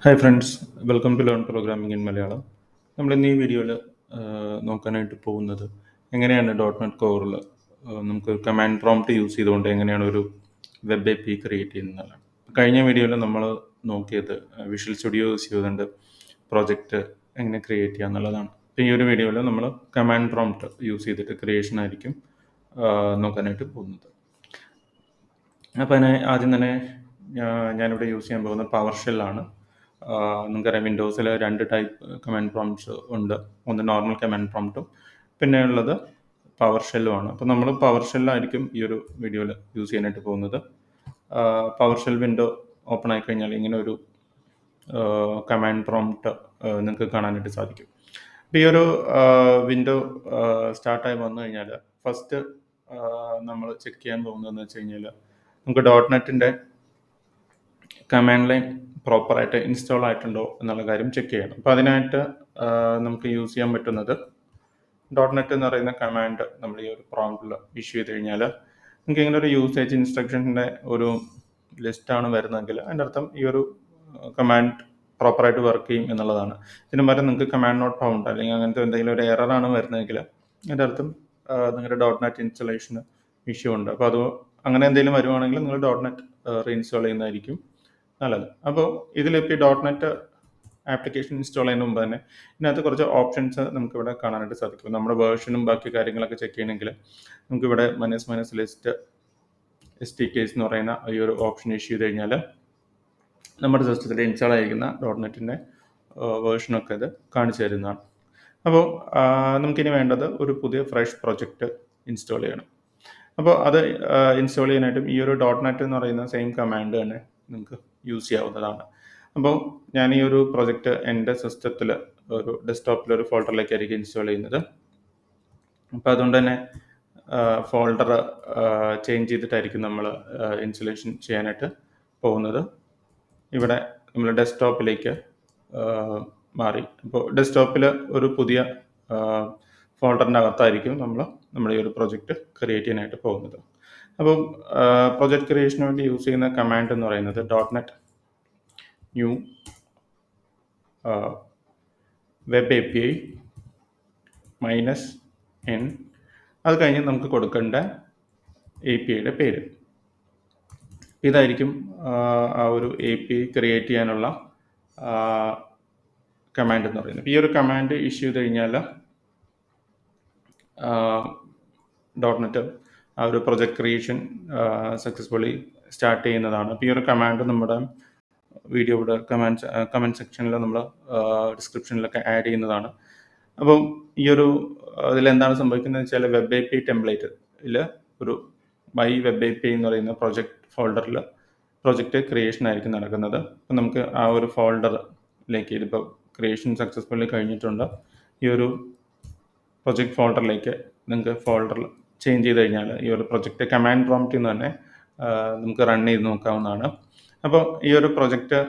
Hi friends, welcome to learn programming in Malayalam. നമ്മൾ ഇന്ന് ഈ വീഡിയോയിൽ നോക്കാനായിട്ട് പോകുന്നത് എങ്ങനെയാണ് ഡോട്ട് നെറ്റ് കോറിൽ നമുക്ക് കമാൻഡ് പ്രോംപ്റ്റ് യൂസ് ചെയ്തുകൊണ്ട് എങ്ങനെയാണ് ഒരു വെബ് എ പി ക്രിയേറ്റ് ചെയ്യുന്നതാണ്. കഴിഞ്ഞ വീഡിയോയിൽ നമ്മൾ നോക്കിയത് വിഷ്വൽ സ്റ്റുഡിയോ യൂസ് ചെയ്തുകൊണ്ട് പ്രോജക്റ്റ് എങ്ങനെ ക്രിയേറ്റ് ചെയ്യുക എന്നുള്ളതാണ്. അപ്പോൾ ഈ ഒരു വീഡിയോയിൽ നമ്മൾ കമാൻഡ് പ്രോംപ്റ്റ് യൂസ് ചെയ്തിട്ട് ക്രിയേഷൻ ആയിരിക്കും നോക്കാനായിട്ട് പോകുന്നത്. അപ്പോൾ ആദ്യം തന്നെ ഞാനിവിടെ യൂസ് ചെയ്യാൻ പോകുന്നത് പവർ ഷെല്ലാണ്. നിങ്ങൾക്കറിയാം, വിൻഡോസിൽ രണ്ട് ടൈപ്പ് കമാൻഡ് പ്രോംപ്റ്റ്സ് ഉണ്ട്. ഒന്ന് നോർമൽ കമാൻഡ് പ്രോംപ്റ്റും പിന്നെ ഉള്ളത് പവർ ഷെല്ലുമാണ്. അപ്പോൾ നമ്മൾ പവർ ഷെല്ലായിരിക്കും ഈ ഒരു വീഡിയോയിൽ യൂസ് ചെയ്യാനായിട്ട് പോകുന്നത്. പവർ ഷെൽ വിൻഡോ ഓപ്പൺ ആയി കഴിഞ്ഞാൽ ഇങ്ങനെ ഒരു കമാൻഡ് പ്രോംപ്റ്റ് നിങ്ങൾക്ക് കാണാനായിട്ട് സാധിക്കും. അപ്പോൾ ഈ ഒരു വിൻഡോ സ്റ്റാർട്ടായി വന്നു കഴിഞ്ഞാൽ ഫസ്റ്റ് നമ്മൾ ചെക്ക് ചെയ്യാൻ പോകുന്നതെന്ന് വെച്ച് കഴിഞ്ഞാൽ നമുക്ക് ഡോട്ട് നെറ്റിൻ്റെ കമാൻഡ് ലൈൻ പ്രോപ്പറായിട്ട് ഇൻസ്റ്റാൾ ആയിട്ടുണ്ടോ എന്നുള്ള കാര്യം ചെക്ക് ചെയ്യണം. അപ്പോൾ അതിനായിട്ട് നമുക്ക് യൂസ് ചെയ്യാൻ പറ്റുന്നത് ഡോട്ട് നെറ്റ് എന്ന് പറയുന്ന കമാൻഡ് നമ്മൾ ഈ ഒരു പ്രോംപ്റ്റിൽ ഇഷ്യൂ ചെയ്ത് കഴിഞ്ഞാൽ നിങ്ങൾക്ക് ഇങ്ങനെ ഒരു യൂസേജ് ഇൻസ്ട്രക്ഷൻ്റെ ഒരു ലിസ്റ്റാണ് വരുന്നതെങ്കിൽ അതിൻ്റെ അർത്ഥം ഈ ഒരു കമാൻഡ് പ്രോപ്പറായിട്ട് വർക്ക് ചെയ്യും എന്നുള്ളതാണ്. ഇതിന് പകരം നിങ്ങൾക്ക് കമാൻഡ് നോട്ട് ഫൗണ്ട് അല്ലെങ്കിൽ അങ്ങനത്തെ എന്തെങ്കിലും ഒരു എററാണ് വരുന്നതെങ്കിൽ അതിൻ്റെ അർത്ഥം നിങ്ങളുടെ ഡോട്ട് നെറ്റ് ഇൻസ്റ്റലേഷന് ഇഷ്യൂ ഉണ്ട്. അപ്പോൾ അത് അങ്ങനെ എന്തെങ്കിലും വരുവാണെങ്കിൽ നിങ്ങൾ ഡോട്ട് നെറ്റ് റീഇൻസ്റ്റാൾ ചെയ്യുന്നതായിരിക്കും നല്ലത്. അപ്പോൾ ഇതിലിപ്പോൾ ഈ ഡോട്ട് നെറ്റ് ആപ്ലിക്കേഷൻ ഇൻസ്റ്റാൾ ചെയ്യുന്ന മുമ്പ് തന്നെ ഇതിനകത്ത് കുറച്ച് ഓപ്ഷൻസ് നമുക്കിവിടെ കാണാനായിട്ട് സാധിക്കും. നമ്മുടെ വേർഷനും ബാക്കി കാര്യങ്ങളൊക്കെ ചെക്ക് ചെയ്യണമെങ്കിൽ നമുക്കിവിടെ മൈനസ് ലിസ്റ്റ് STKs എന്ന് പറയുന്ന ഈ ഒരു ഓപ്ഷൻ ഇഷ്യൂ ചെയ്ത് കഴിഞ്ഞാൽ നമ്മുടെ സിസ്റ്റത്തിൽ ഇൻസ്റ്റാൾ ആയിരിക്കുന്ന ഡോട്ട് നെറ്റിൻ്റെ വേർഷനൊക്കെ ഇത് കാണിച്ചു തരുന്നതാണ്. അപ്പോൾ നമുക്കിനി വേണ്ടത് ഒരു പുതിയ ഫ്രഷ് പ്രൊജക്റ്റ് ഇൻസ്റ്റാൾ ചെയ്യണം. അപ്പോൾ അത് ഇൻസ്റ്റാൾ ചെയ്യാനായിട്ടും ഈ ഒരു ഡോട്ട് നെറ്റ് എന്ന് പറയുന്ന സെയിം കമാൻഡ് തന്നെ നിങ്ങൾക്ക് യൂസ് ചെയ്യാവുന്നതാണ്. അപ്പോൾ ഞാൻ ഈ ഒരു പ്രൊജക്റ്റ് എൻ്റെ സിസ്റ്റത്തിൽ ഒരു ഡെസ്ക്ടോപ്പിലൊരു ഫോൾഡറിലേക്കായിരിക്കും ഇൻസ്റ്റാൾ ചെയ്യുന്നത്. അപ്പോൾ അതുകൊണ്ട് തന്നെ ഫോൾഡർ ചേഞ്ച് ചെയ്തിട്ടായിരിക്കും നമ്മൾ ഇൻസ്റ്റലേഷൻ ചെയ്യാനായിട്ട് പോകുന്നത്. ഇവിടെ നമ്മൾ ഡെസ്ക്ടോപ്പിലേക്ക് മാറി. അപ്പോൾ ഡെസ്ക്ടോപ്പിൽ ഒരു പുതിയ ഫോൾഡറിൻ്റെ അകത്തായിരിക്കും നമ്മൾ ഈ ഒരു പ്രൊജക്റ്റ് ക്രിയേറ്റ് ചെയ്യാനായിട്ട് പോകുന്നത്. അപ്പോൾ പ്രൊജക്റ്റ് ക്രിയേഷന് വേണ്ടി യൂസ് ചെയ്യുന്ന കമാൻഡ് എന്ന് പറയുന്നത് dot net new web API -n, അത് കഴിഞ്ഞ് നമുക്ക് കൊടുക്കേണ്ട APIയുടെ പേര്. ഇതായിരിക്കും ആ ഒരു API ക്രിയേറ്റ് ചെയ്യാനുള്ള കമാൻഡ് എന്ന് പറയുന്നത്. ഈ ഒരു കമാൻഡ് ഇഷ്യൂ ചെയ്ത് കഴിഞ്ഞാൽ ഡോട്ട് നെറ്റ് ആ ഒരു പ്രൊജക്ട് ക്രിയേഷൻ സക്സസ്ഫുള്ളി സ്റ്റാർട്ട് ചെയ്യുന്നതാണ്. അപ്പോൾ ഈ ഒരു കമാൻഡ് നമ്മുടെ വീഡിയോയുടെ കമൻറ്റ് സെക്ഷനിൽ നമ്മൾ ഡിസ്ക്രിപ്ഷനിലൊക്കെ ആഡ് ചെയ്യുന്നതാണ്. അപ്പോൾ ഈ ഒരു ഇതിലെന്താണ് സംഭവിക്കുന്നത് വെച്ചാൽ വെബ് API ടെംപ്ലേറ്റിൽ ഒരു മൈ വെബ് API എന്ന് പറയുന്ന പ്രൊജക്ട് ഫോൾഡറിൽ പ്രൊജക്റ്റ് ക്രിയേഷൻ ആയിരിക്കും നടക്കുന്നത്. അപ്പോൾ നമുക്ക് ആ ഒരു ഫോൾഡറിലേക്ക്, ഇതിപ്പോൾ ക്രിയേഷൻ സക്സസ്ഫുള്ളി കഴിഞ്ഞിട്ടുണ്ട്, ഈ ഒരു പ്രൊജക്ട് ഫോൾഡറിലേക്ക് നിങ്ങൾക്ക് ഫോൾഡറിൽ ചേഞ്ച് ചെയ്ത് കഴിഞ്ഞാൽ ഈ ഒരു പ്രൊജക്റ്റ് കമാൻഡ് പ്രോംപ്റ്റിൽ നിന്ന് തന്നെ നമുക്ക് റൺ ചെയ്ത് നോക്കാവുന്നതാണ്. അപ്പോൾ ഈ ഒരു പ്രൊജക്റ്റ്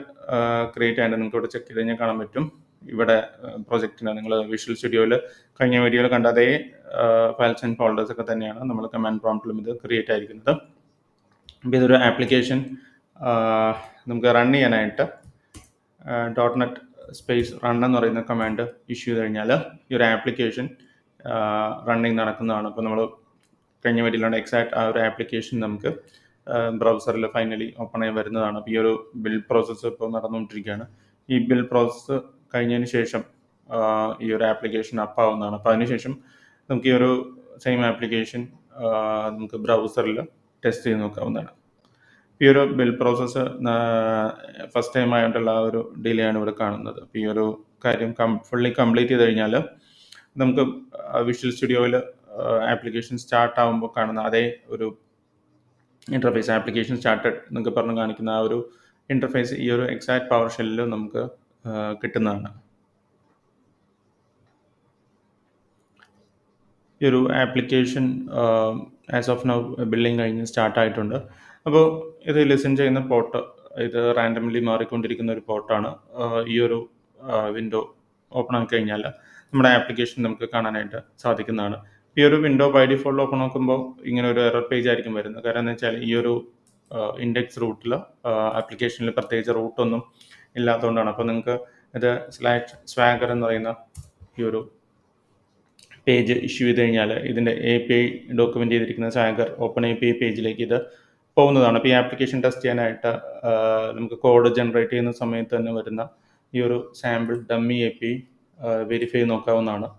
ക്രിയേറ്റ് ആയിട്ട് നിങ്ങൾക്ക് ഇവിടെ ചെക്ക് ചെയ്ത് കഴിഞ്ഞാൽ കാണാൻ പറ്റും. ഇവിടെ പ്രൊജക്റ്റിന് നിങ്ങൾ വിഷ്വൽ സ്റ്റുഡിയോയിൽ കഴിഞ്ഞ വീഡിയോയിൽ കണ്ട അതേ ഫയൽസ് ആൻഡ് ഫോൾഡേഴ്സ് ഒക്കെ തന്നെയാണ് നമ്മൾ കമാൻഡ് പ്രോംപ്റ്റിലും ഇത് ക്രിയേറ്റ് ആയിരിക്കുന്നത്. അപ്പോൾ ഇതൊരു ആപ്ലിക്കേഷൻ നമുക്ക് റൺ ചെയ്യാനായിട്ട് ഡോട്ട് നെറ്റ് സ്പേസ് റൺ എന്ന് പറയുന്ന കമാൻഡ് ഇഷ്യൂ ചെയ്ത് കഴിഞ്ഞാൽ ഈ ഒരു ആപ്ലിക്കേഷൻ റണ്ണിങ് നടക്കുന്നതാണ്. അപ്പോൾ നമ്മൾ കഴിഞ്ഞ വീഡിയോയിലാണ് എക്സാക്ട് ആ ഒരു ആപ്ലിക്കേഷൻ നമുക്ക് ബ്രൗസറിൽ ഫൈനലി ഓപ്പൺ ആയി വരുന്നതാണ്. അപ്പോൾ ഈ ഒരു ബിൽഡ് പ്രോസസ്സ് ഇപ്പോൾ നടന്നുകൊണ്ടിരിക്കുകയാണ്. ഈ ബിൽഡ് പ്രോസസ്സ് കഴിഞ്ഞതിന് ശേഷം ഈ ഒരു ആപ്ലിക്കേഷൻ അപ്പാവുന്നതാണ്. അപ്പോൾ അതിനുശേഷം നമുക്ക് ഈ ഒരു സെയിം ആപ്ലിക്കേഷൻ നമുക്ക് ബ്രൗസറിൽ ടെസ്റ്റ് ചെയ്ത് നോക്കാവുന്നതാണ്. ഈ ഒരു ബിൽഡ് പ്രോസസ്സ് ഫസ്റ്റ് ടൈം ആയിട്ടുള്ള ആ ഒരു ഡിലേ ആണ് ഇവിടെ കാണുന്നത്. അപ്പോൾ ഈ ഒരു കാര്യം ഫുള്ളി കംപ്ലീറ്റ് ചെയ്ത് കഴിഞ്ഞാൽ നമുക്ക് വിഷ്വൽ സ്റ്റുഡിയോയിൽ ആപ്ലിക്കേഷൻ സ്റ്റാർട്ട് ആകുമ്പോൾ കാണുന്ന അതേ ഒരു ഇൻ്റർഫേസ്, ആപ്ലിക്കേഷൻ സ്റ്റാർട്ടഡ് എന്നൊക്കെ പറഞ്ഞ് കാണിക്കുന്ന ആ ഒരു ഇൻ്റർഫേസ് ഈ ഒരു എക്സാക്ട് പവർ ഷെല്ലിൽ നമുക്ക് കിട്ടുന്നതാണ്. ഈ ഒരു application as of now building കഴിഞ്ഞ് സ്റ്റാർട്ടായിട്ടുണ്ട്. അപ്പോൾ ഇത് ലിസൺ ചെയ്യുന്ന പോർട്ട്, ഇത് റാൻഡംലി മാറിക്കൊണ്ടിരിക്കുന്ന ഒരു പോർട്ടാണ്. ഈ ഒരു വിൻഡോ ഓപ്പൺ ആക്കി കഴിഞ്ഞാൽ നമ്മുടെ ആപ്ലിക്കേഷൻ നമുക്ക് കാണാനായിട്ട് സാധിക്കുന്നതാണ്. ഈ ഒരു വിൻഡോ ബൈ ഡിഫോൾട്ട് ഓപ്പൺ നോക്കുമ്പോൾ ഇങ്ങനെ ഒരു എറർ പേജ് ആയിരിക്കും വരുന്നത്. കാരണം എന്ന് വെച്ചാൽ ഈ ഒരു ഇൻഡെക്സ് റൂട്ടിൽ ആപ്ലിക്കേഷനിൽ പ്രത്യേകിച്ച് റൂട്ടൊന്നും ഇല്ലാത്തതുകൊണ്ടാണ്. അപ്പോൾ നിങ്ങൾക്ക് ഇത് സ്വാഗർ എന്ന് പറയുന്ന ഈ ഒരു പേജ് ഇഷ്യൂ ചെയ്ത് കഴിഞ്ഞാൽ ഇതിൻ്റെ API ഡോക്യുമെൻ്റ് ചെയ്തിരിക്കുന്ന സ്വാഗർ ഓപ്പൺ API പേജിലേക്ക് ഇത് പോകുന്നതാണ്. അപ്പോൾ ഈ ആപ്ലിക്കേഷൻ ടെസ്റ്റ് ചെയ്യാനായിട്ട് നമുക്ക് കോഡ് ജനറേറ്റ് ചെയ്യുന്ന സമയത്ത് തന്നെ വരുന്ന ഈ ഒരു സാമ്പിൾ ഡമ്മി API വെരിഫൈ ചെയ്ത് നോക്കാവുന്നതാണ്.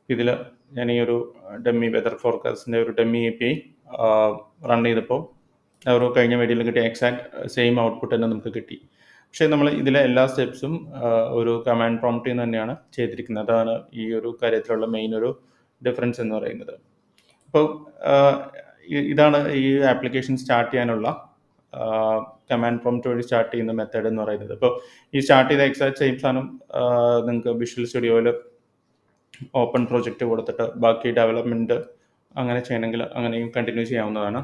ഇതിൽ ഞാൻ ഈ ഒരു ഡമ്മി വെതർ ഫോർകാസ്റ്റിൻ്റെ ഒരു ഡമ്മി API റൺ ചെയ്തപ്പോൾ ഒരു കഴിഞ്ഞ വീഡിയോയിൽ കിട്ടിയ എക്സാക്ട് സെയിം ഔട്ട്പുട്ട് തന്നെ നമുക്ക് കിട്ടി. പക്ഷേ നമ്മൾ ഇതിലെ എല്ലാ സ്റ്റെപ്സും ഒരു കമാൻഡ് പ്രോംപ്റ്റിൽ നിന്ന് തന്നെയാണ് ചെയ്തിരിക്കുന്നത്. അതാണ് ഈ ഒരു കാര്യത്തിലുള്ള മെയിൻ ഒരു ഡിഫറൻസ് എന്ന് പറയുന്നത്. അപ്പോൾ ഇതാണ് ഈ ആപ്ലിക്കേഷൻ സ്റ്റാർട്ട് ചെയ്യാനുള്ള കമാൻഡ് പ്രോംപ്റ്റ് വഴി സ്റ്റാർട്ട് ചെയ്യുന്ന മെത്തേഡ് എന്ന് പറയുന്നത്. അപ്പോൾ ഈ സ്റ്റാർട്ട് ചെയ്ത എക്സാക്ട് സെയിം സാധനം നിങ്ങൾക്ക് വിഷ്വൽ സ്റ്റുഡിയോയിൽ ഓപ്പൺ പ്രോജക്റ്റ് കൊടുത്തിട്ട് ബാക്കി ഡെവലപ്മെൻറ്റ് അങ്ങനെ ചെയ്യണമെങ്കിൽ അങ്ങനെയും കണ്ടിന്യൂ ചെയ്യാവുന്നതാണ്.